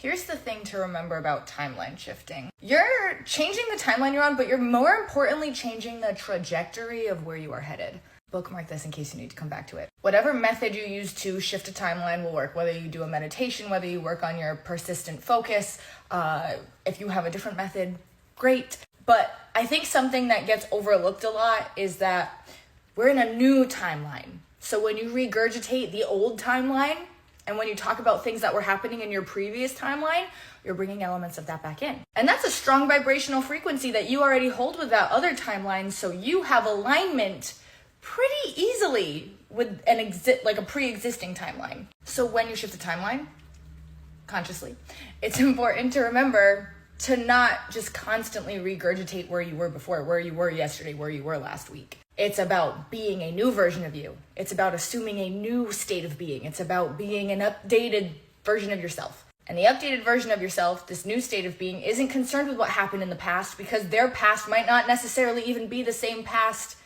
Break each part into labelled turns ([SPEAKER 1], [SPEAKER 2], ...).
[SPEAKER 1] Here's the thing to remember about timeline shifting. You're changing the timeline you're on, but you're more importantly changing the trajectory of where you are headed. Bookmark this in case you need to come back to it. Whatever method you use to shift a timeline will work, whether you do a meditation, whether you work on your persistent focus. If you have a different method, great. But I think something that gets overlooked a lot is that we're in a new timeline. So when you regurgitate the old timeline, and when you talk about things that were happening in your previous timeline, you're bringing elements of that back in. And that's a strong vibrational frequency that you already hold with that other timeline, so you have alignment pretty easily with a pre-existing timeline. So when you shift a timeline, consciously, it's important to remember to not just constantly regurgitate where you were before, where you were yesterday, where you were last week. It's about being a new version of you. It's about assuming a new state of being. It's about being an updated version of yourself. And the updated version of yourself, this new state of being, isn't concerned with what happened in the past, because their past might not necessarily even be the same past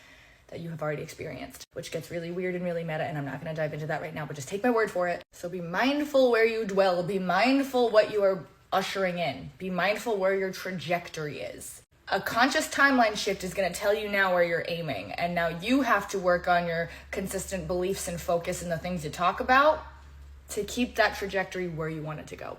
[SPEAKER 1] that you have already experienced, which gets really weird and really meta, and I'm not going to dive into that right now, but just take my word for it. So be mindful where you dwell. Be mindful what you are ushering in. Be mindful where your trajectory is. A conscious timeline shift is going to tell you now where you're aiming, and now you have to work on your consistent beliefs and focus and the things you talk about to keep that trajectory where you want it to go.